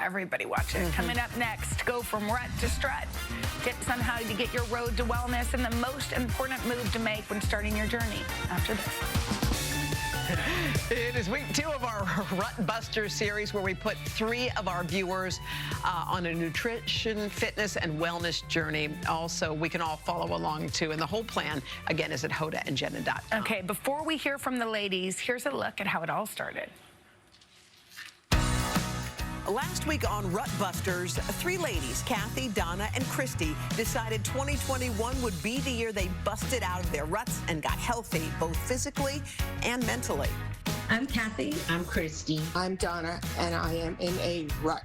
everybody watch it. Coming up next, go from rut to strut. Tips on how to get your road to wellness and the most important move to make when starting your journey after this. It is week 2 of our Rut Busters series, where we put 3 of our viewers on a nutrition, fitness, and wellness journey. Also, we can all follow along too. And the whole plan, again, is at hodaandjenna.com. Okay, before we hear from the ladies, here's a look at how it all started. Last week on Rut Busters, 3 ladies, Kathy, Donna, and Christy, decided 2021 would be the year they busted out of their ruts and got healthy, both physically and mentally. I'm Kathy. I'm Christy. I'm Donna, and I am in a rut.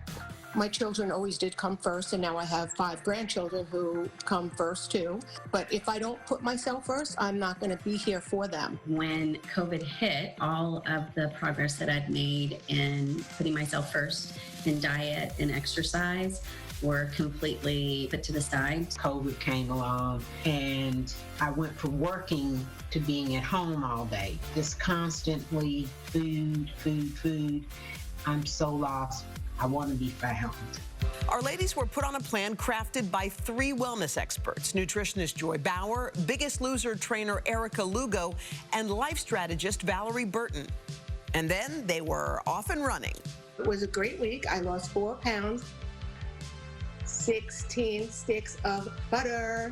My children always did come first, and now I have 5 grandchildren who come first too. But if I don't put myself first, I'm not going to be here for them. When COVID hit, all of the progress that I'd made in putting myself first in diet and exercise were completely put to the side. COVID came along, and I went from working to being at home all day. Just constantly food, food, food. I'm so lost. I want to be found. Our ladies were put on a plan crafted by 3 wellness experts: nutritionist Joy Bauer, Biggest Loser trainer Erica Lugo, and life strategist Valorie Burton. And then they were off and running. It was a great week. I lost 4 pounds, 16 sticks of butter.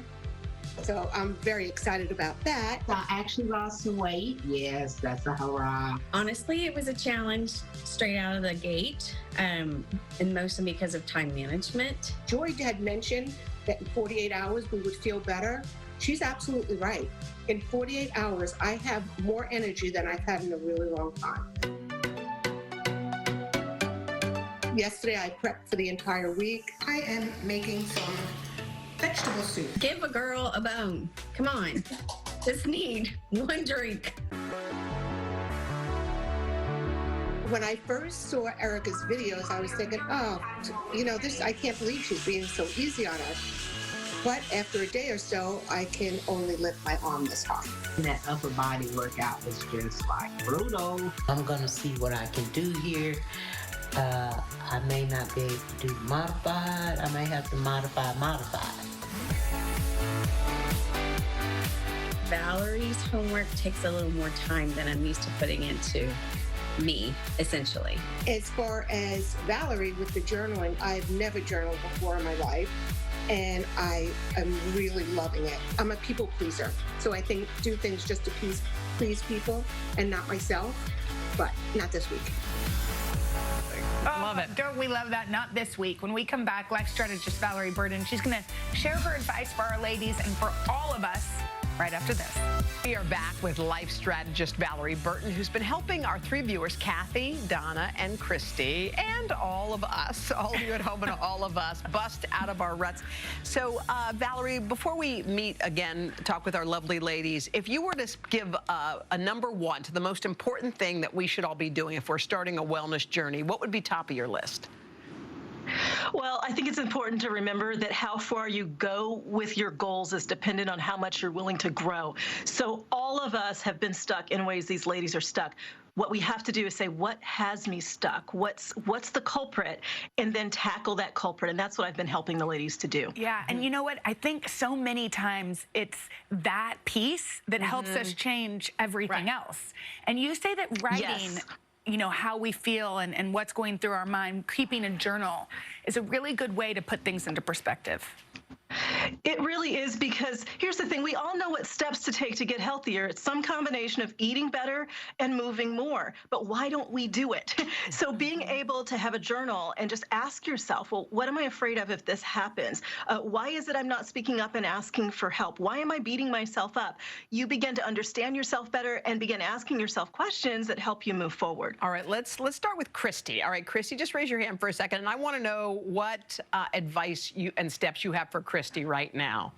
So I'm very excited about that. I actually lost some weight. Yes, that's a hurrah. Honestly, it was a challenge straight out of the gate, and mostly because of time management. Joy had mentioned that in 48 hours we would feel better. She's absolutely right. In 48 hours, I have more energy than I've had in a really long time. Yesterday, I prepped for the entire week. I am making some vegetable soup. Give a girl a bone. Come on. Just need 1 drink. When I first saw Erica's videos, I was thinking, oh, you know, I can't believe she's being so easy on us. But after a day or so, I can only lift my arm this high. That upper body workout was just like brutal. I'm gonna see what I can do here. I may not be able to do modified. I may have to modify modified. Valorie's homework takes a little more time than I'm used to putting into me, essentially. As far as Valorie with the journaling, I've never journaled before in my life, and I am really loving it. I'm a people pleaser, so I think do things just to please people and not myself, but not this week. Love it. Don't we love that? Not this week. When we come back, life strategist Valorie Burton, she's going to share her advice for our ladies and for all of us right after this. We are back with life strategist Valorie Burton, who's been helping our 3 viewers, Kathy, Donna, and Christy, and all of us, all of you at home and all of us, bust out of our ruts. So, Valorie, before we meet again, talk with our lovely ladies, if you were to give a number 1 to the most important thing that we should all be doing if we're starting a wellness journey, what would be top of your list? Well, I think it's important to remember that how far you go with your goals is dependent on how much you're willing to grow. So all of us have been stuck in ways these ladies are stuck. What we have to do is say, what has me stuck? What's the culprit? And then tackle that culprit. And that's what I've been helping the ladies to do. Yeah, and you know what? I think so many times it's that piece that helps us change everything else. And you say that writing, you know, how we feel and what's going through our mind, keeping a journal is a really good way to put things into perspective. It really is, because here's the thing. We all know what steps to take to get healthier. It's some combination of eating better and moving more. But why don't we do it? So being able to have a journal and just ask yourself, well, what am I afraid of if this happens? Why is it I'm not speaking up and asking for help? Why am I beating myself up? You begin to understand yourself better and begin asking yourself questions that help you move forward. All right, let's start with Christy. All right, Christy, just raise your hand for a second, and I want to know what advice and steps you have for Christy right now.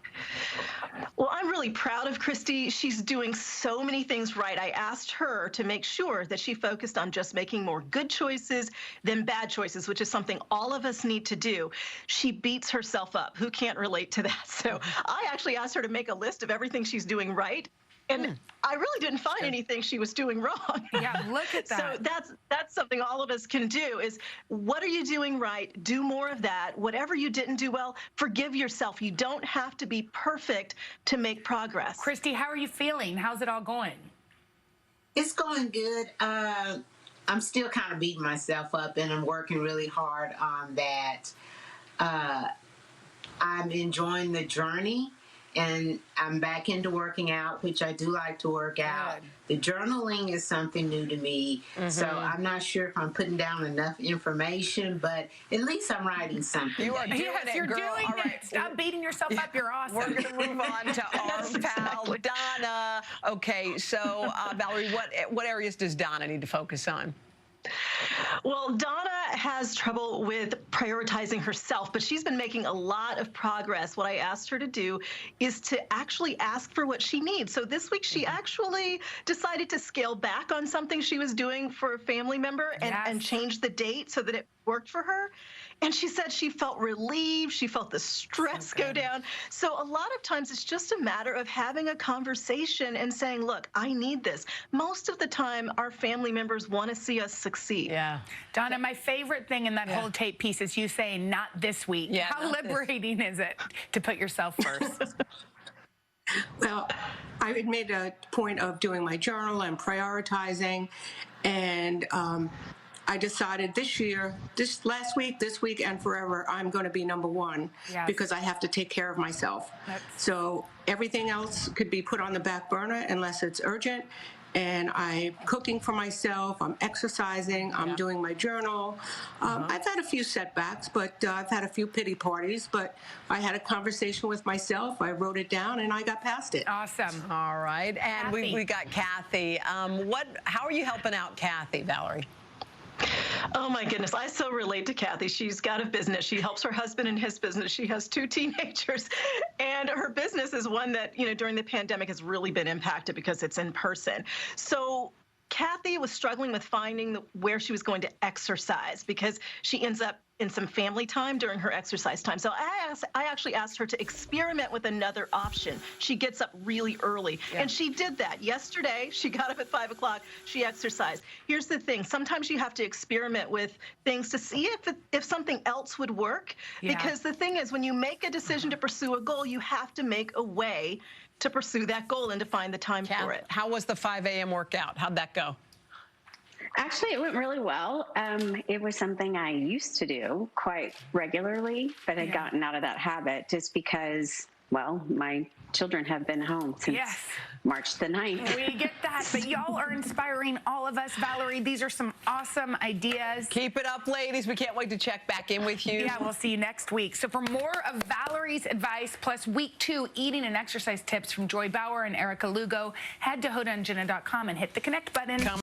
Well, I'm really proud of Christy. She's doing so many things right. I asked her to make sure that she focused on just making more good choices than bad choices, which is something all of us need to do. She beats herself up. Who can't relate to that? So I actually asked her to make a list of everything she's doing right And I really didn't find anything she was doing wrong. Yeah, look at that. So that's something all of us can do is, what are you doing right? Do more of that. Whatever you didn't do well, forgive yourself. You don't have to be perfect to make progress. Christy, how are you feeling? How's it all going? It's going good. I'm still kind of beating myself up, and I'm working really hard on that. I'm enjoying the journey, and I'm back into working out, which I do like to work out. The journaling is something new to me, so I'm not sure if I'm putting down enough information, but at least I'm writing something. You are doing it, you're girl. doing All right. it. Stop beating yourself up. You're awesome. We're going to move on to our pal, Donna. Okay, so Valorie, what areas does Donna need to focus on? Well, Donna has trouble with prioritizing herself, but she's been making a lot of progress. What I asked her to do is to actually ask for what she needs. So this week, she actually decided to scale back on something she was doing for a family member and change the date so that it worked for her. And she said she felt relieved. She felt the stress go down. So a lot of times it's just a matter of having a conversation and saying, look, I need this. Most of the time, our family members want to see us succeed. Yeah. Donna, my favorite thing in that whole tape piece is you saying, not this week. Yeah, how liberating is it to put yourself first? Well, I had made a point of doing my journal and prioritizing, and I decided this year, last week, this week, and forever, I'm going to be number one because I have to take care of myself. So everything else could be put on the back burner unless it's urgent. And I'm cooking for myself, I'm exercising, I'm doing my journal. I've had a few setbacks, but I've had a few pity parties, but I had a conversation with myself, I wrote it down, and I got past it. Awesome. All right, and we got Kathy. How are you helping out Kathy, Valorie? Oh my goodness, I so relate to Kathy. She's got a business. She helps her husband in his business. She has 2 teenagers, and her business is one that, during the pandemic has really been impacted because it's in person. So Kathy was struggling with finding where she was going to exercise because she ends up in some family time during her exercise time. So I actually asked her to experiment with another option. She gets up really early, and she did that. Yesterday, she got up at 5 o'clock. She exercised. Here's the thing. Sometimes you have to experiment with things to see if something else would work, because the thing is, when you make a decision to pursue a goal, you have to make a way to pursue that goal and to find the time for it. How was the 5 a.m. workout? How'd that go? Actually, it went really well. It was something I used to do quite regularly, but I'd gotten out of that habit just because, well, my children have been home since March the 9th. We get that, but y'all are inspiring all of us. Valorie, these are some awesome ideas. Keep it up, ladies. We can't wait to check back in with you. Yeah, we'll see you next week. So for more of Valorie's advice, plus week 2 eating and exercise tips from Joy Bauer and Erica Lugo, head to hodaandjenna.com and hit the connect button.